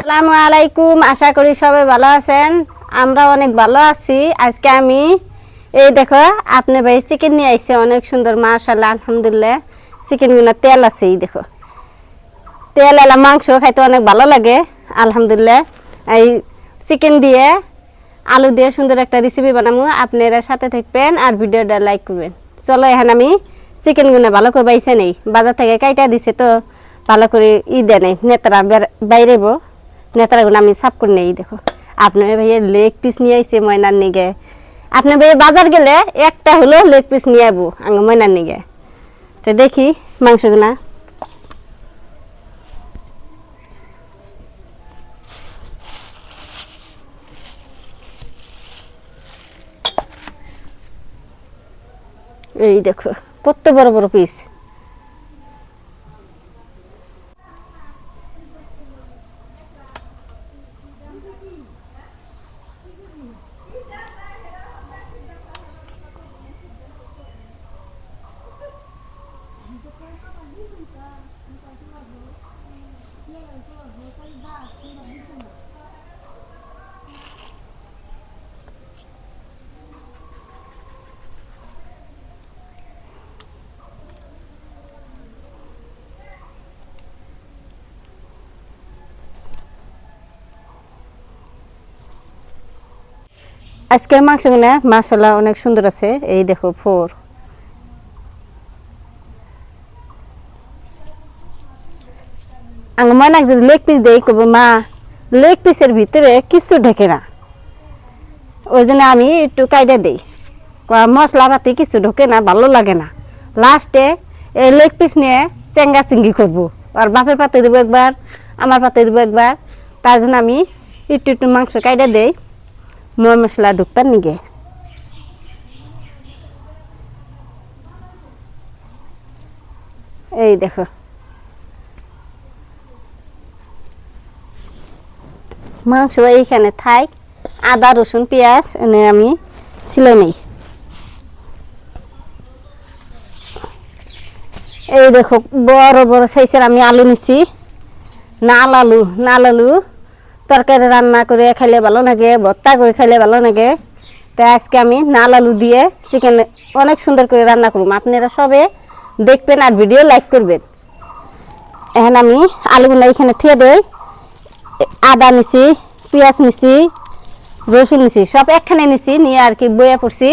আসসালামু আলাইকুম। আশা করি সবাই ভালো আছেন। আমরা অনেক ভালো আছি। আজকে আমি এই দেখো আপনি ভাই চিকেন নিয়ে আইছে, অনেক সুন্দর মাশাআল্লাহ আলহামদুলিল্লাহ। চিকেনগুলো তেল আছে, এই দেখো তেল এলা, মাংস খাইতে অনেক ভালো লাগে আলহামদুলিল্লাহ। এই চিকেন দিয়ে আলু দিয়ে সুন্দর একটা রেসিপি বানাবো, আপনারা সাথে থাকবেন আর ভিডিওটা লাইক করবেন। চলো এখন আমি চিকেনগুলো ভালো করে বাইছে নেই, বাজার থেকে কাইটা দিছে তো ভালো করে দেয় নেই, নেতারা বাইরেব, নেতারাগুলো আমি সাফ করে নেই। দেখো আপনার ভাইয়ের লেগ পিস নিয়ে আইছে ময়নার নিগে। আপনার ভাই বাজার গেলে একটা হলো লেগ পিস নিয়ে আবো আঙ্গ ময়নার নিগে। তো দেখি মাংসগুলা এই দেখো কত বড় বড় পিস। আজকের মাংসগুলো মাশাআল্লাহ অনেক সুন্দর আছে। এই দেখো ফোর ময়নাক যদি লেগ পিস দেই কব মা লেগ পিসের ভিতরে কিছু ঢেকে না, ওই জন্য আমি একটু কাইডা দিই, মশলা পাতি কিছু ঢোকে না, ভালো লাগে না। লাস্টে এই লেগ পিস নিয়ে চেঙ্গা চিঙ্গি করবো, আর বাপের পাতে দেবো একবার, আমার পাতে দেবো একবার। তার জন্য আমি একটু একটু মাংস কাইডা দেই ময় মশলা ঢুকতার নিগে। এই দেখো মাংস এইখানে থাই, আদা রসুন পেঁয়াজ এনে আমি ছিলে নেই। এই দেখো বড় বড় সাইজের আমি আলু নিছি, নাল আলু তরকারি রান্না করে খাইলে ভালো লাগে, ভর্তা করে খাইলে ভালো লাগে। তাই আজকে আমি নাল আলু দিয়ে চিকেন অনেক সুন্দর করে রান্না করব, আপনারা সবে দেখবেন আর ভিডিও লাইক করবেন। এখন আমি আলুগুলো এখানে থুয়ে দেই, আদা নিছি, পেঁয়াজ নিছি, রসুন নিছি, সব একখানে নিছি, নিয়ে আর কি বইয়া পড়ছি।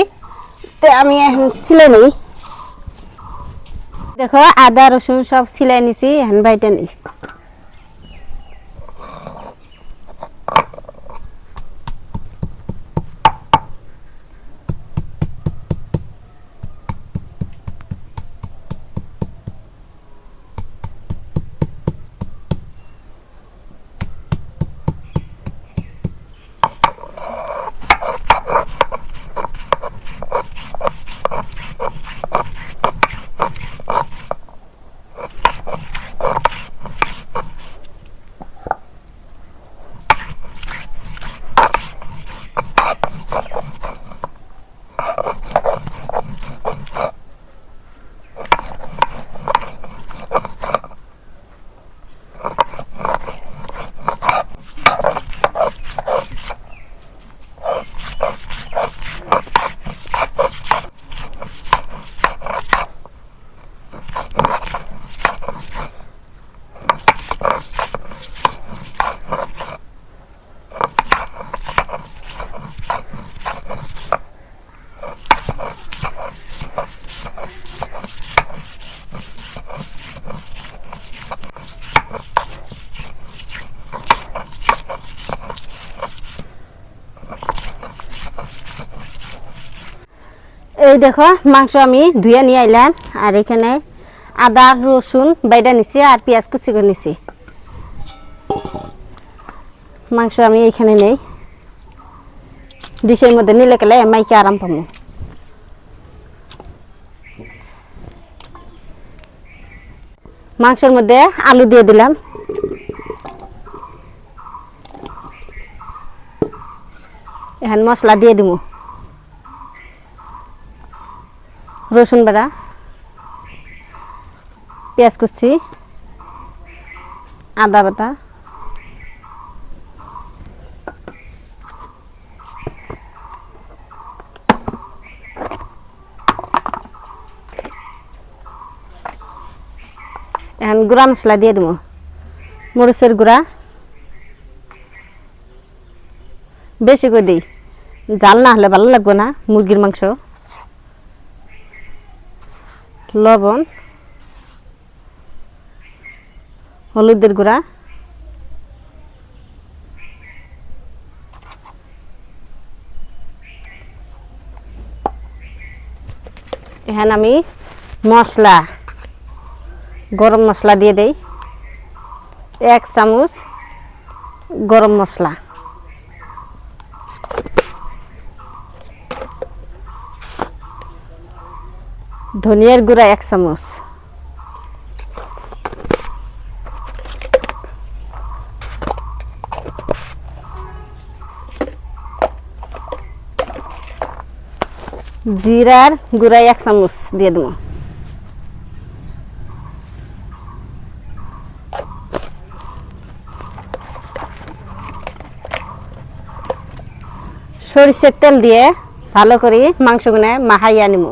তো আমি এখন ছিলে নিই। দেখো আদা রসুন সব সিলাই নিছি, এখন বাইটা নিই। এই দেখো মাংস আমি ধুয়ে নিয়ে আইলাম, আর এখানে আদা রসুন বাইটা নিছি আর পেঁয়াজ কুচি করে নিছি। মাংস আমি এইখানে নেই, ডিশের মধ্যে নিলে গেলে মাইকে আরাম পাবো। মাংসের মধ্যে আলু দিয়ে দিলাম, এখন মশলা দিয়ে দিব, রসুন বাটা, পেঁয়াজ কুচি, আদা বাটা, গুঁড়া মশলা দিয়ে দেবো, মরিচের গুঁড়া বেশি করে দিই, জাল না হলে ভালো লাগবে না মুরগির মাংস। লবণ, হলুদের গুঁড়া, এখানে আমি মশলা গরম মশলা দিয়ে দেই, 1 চামচ গরম মশলা, ধনিয়ার গুঁড়া 1 চামচ, জিরার গুঁড়া 1 চামচ দিয়ে দেবো, সরিষার তেল দিয়ে ভালো করে মাংসগুলো মাখাইয়া নিব।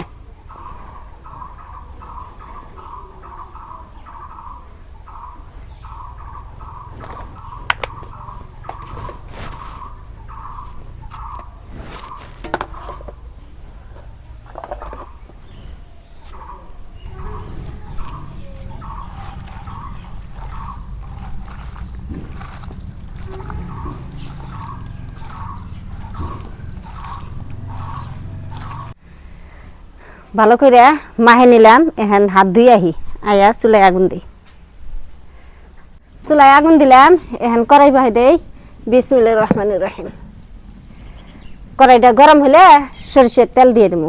ভালো করে মাহে নিলাম, এখন হাত ধুই আহি আয়া চুলায় আগুন দিই। চুলায় আগুন দিলাম, এখন কড়াই বাহি দেই। বিসমিল্লাহির রহমানির রহিম। কড়াইটা গরম হলে সরিষার তেল দিয়ে দেবো।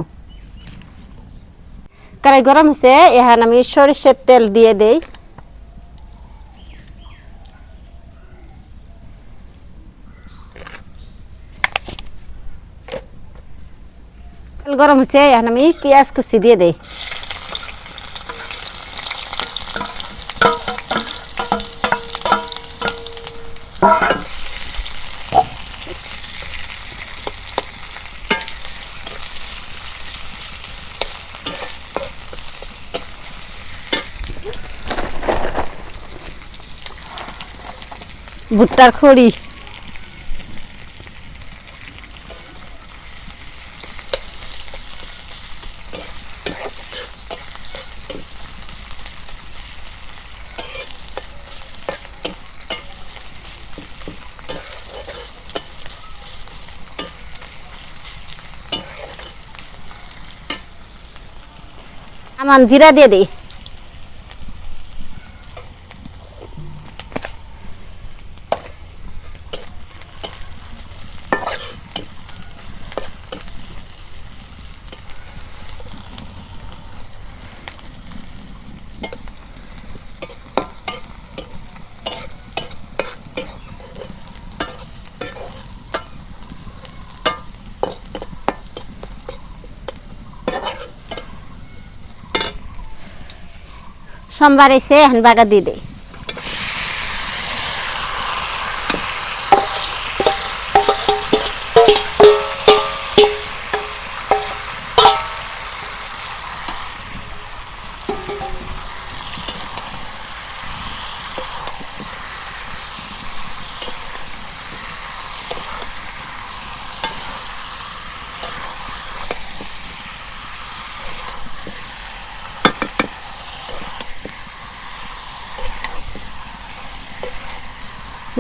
কড়াই গরম হয়েছে, এখন আমি সরিষার তেল দিয়ে দেই। তেল গরম হয়েছে, এখন আমি পেঁয়াজ কুচি দিয়ে দেই। ভুট্টার খড়ি, আমার জিরা দিয়ে দিই। সোমবার এসে এখন বাগা দিয়ে দেই।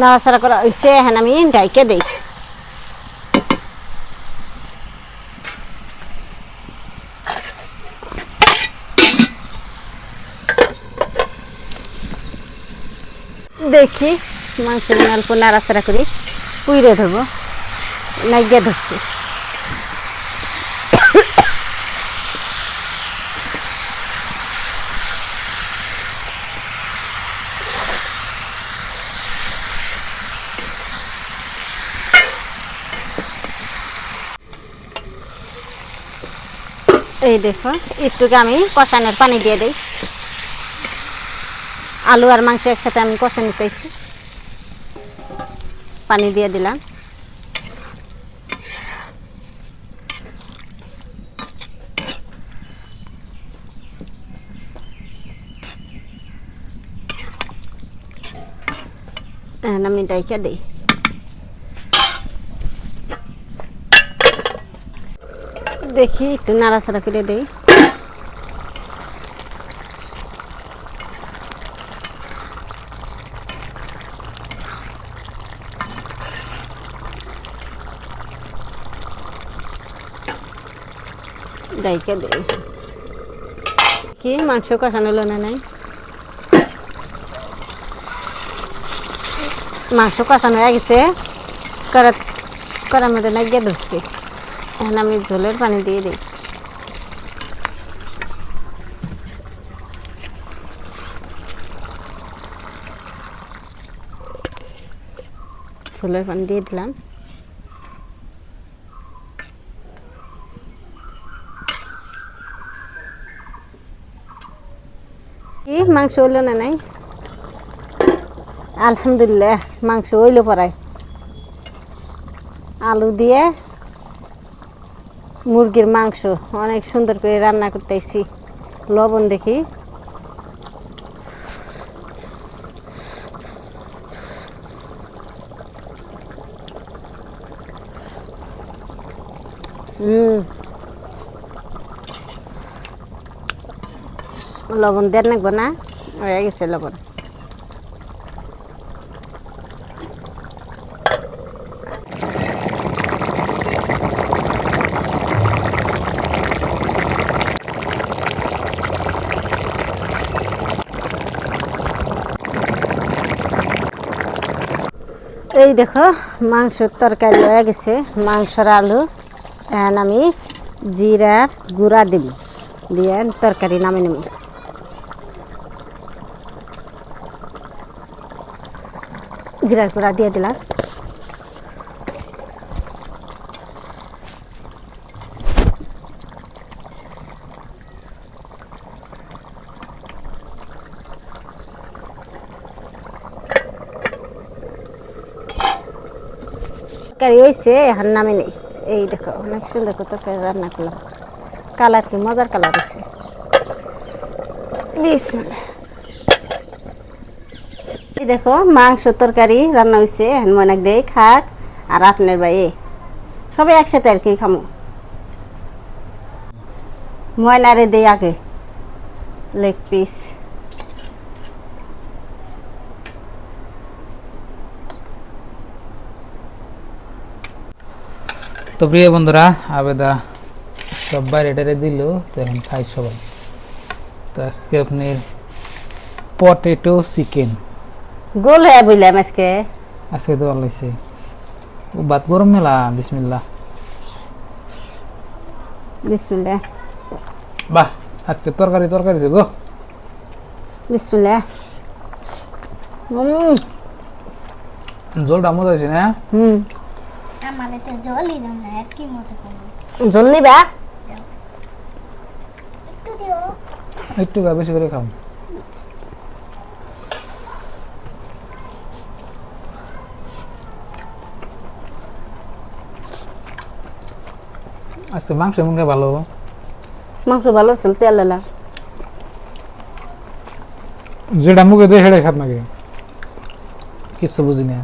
নাড়াচাড়া করা হয়েছে, এখন আমি ঢাইকে দিই। দেখি মাংস অল্প নাড়াচাড়া করি, পুইরে ধরবো, নাইগে ধরছি। এই দেখো একটুকে আমি কষানোর পানি দিয়ে দিই। আলু আর মাংস একসাথে আমি কষা নিতেছি, পানি দিয়ে দিলাম। আমি ডাইকা দিই। দেখি একটু নাড়াচাড়া করে দিই। ডাইকা দিই। কি মাংস কষানো হলো না নাই? মাংস কষানো হয়ে গেছে, কড়ার মধ্যে লাগিয়ে ধরছি। এখন আমি ঝোলের পানি দিয়ে দিই। ঝোলের পানি দিয়ে দিলাম। কি মাংস হইল না নাই? আলহামদুলিল্লাহ মাংস হইল পড়ায়। আলু দিয়ে মুরগির মাংস অনেক সুন্দর করে রান্না করতেছি। লবণ দেখি। লবণ দেন নাকবো না? হয়ে গেছে লবণ। এই দেখো মাংসের তরকারি হয়ে গেছে। মাংসর আলু। এখন আমি জিরার গুঁড়া দিব, দিয়ে তরকারি নামে নেব। জিরার গুঁড়া দিয়ে দিলাম। তরকারি হয়েছে, এখন নামে নেই। এই দেখো অনেক সুন্দর করে তরকারি রান্না করলাম। কালার কি মজার কালার হয়েছে। এই দেখো মাংস তরকারি রান্না হয়েছে। এখন মনে দেই খাক, আর আপনার ভাই সবাই একসাথে আর কি খামো। ময়নারে দেই আগে লেগ পিস। তো প্রিয় বন্ধুরা, আবেদা সব বাইরে টেরে দিল, তো এখন খাই সবাই। তো আজকে আপনার পটেটো চিকেন গোল হয়ে বললাম আজকে। আজকে তো ভালো হয়েছে। ভাত গরম মেলা। বিসমিল্লাহ। বিসমিল্লাহ। বাহ, আজকে তরকারি তরকারি গো। বিসমিল্লাহ। জলটা মজা হয়েছে না? আমার এটা জলই দাও না, কি মজা করবো। জল নিবা? একটু দিও। একটু বেশি করে খাও। আজকে মাংস মুখে ভালো। মাংস ভালো ছিল, তেল লালা। যেটা মুখে দিয়ে সেটাই খাত নাকি কিছু বুঝি না।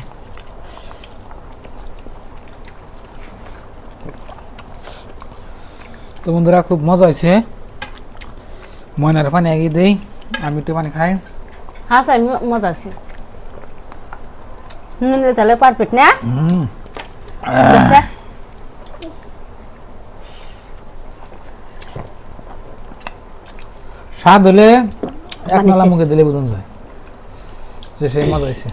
তো বন্ধুরা খুব মজা হয়েছে। ময়নার পানি এগিয়ে দেই, আমি একটু পানি খাই। হ্যাঁ স্যার মজা আছে। তাহলে পারফেক্ট না? স্বাদ হলে এক নালা মুখে দিলে বুঝুন যায় যে সেই মজা হয়েছে।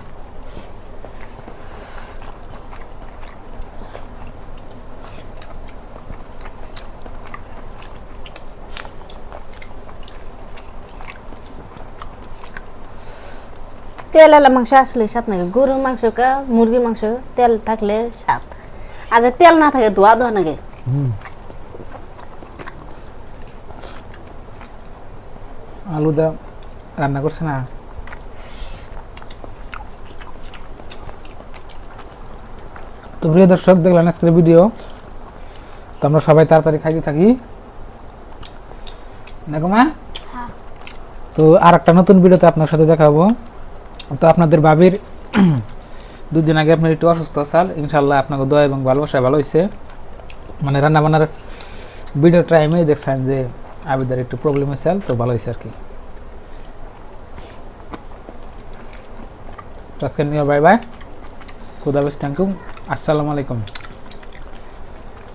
তেল আলা মাংস আসলে স্বাদ নাকি। গরুর মাংস কা মুরগির মাংস তেল থাকলে স্বাদ, আর তেল না থাকে ধোয়া ধোয়া নাকি। আলুদা রান্না করছে না। তো প্রিয় দর্শক, দেখলেন আজকের ভিডিও। তো আমরা সবাই তাড়াতাড়ি খাইতে থাকি দেখো মা। তো আর একটা নতুন ভিডিওতে আপনার সাথে দেখাবো। তো আপনাদের ভাবির দুদিন আগে আপনার একটু অসুস্থ চাল, ইনশাল্লাহ আপনাকে দোয়া এবং ভালোবাসা ভালো হয়েছে। মানে রান্না বান্নার ভিডিও টাইমেই দেখছেন যে আবিদার একটু প্রবলেম হয়েছে, তো ভালো হয়েছে আর কি। আজকে নিয়ে বাই বাই, খুদা হাফেজ, থ্যাংক ইউ, আসসালামু আলাইকুম।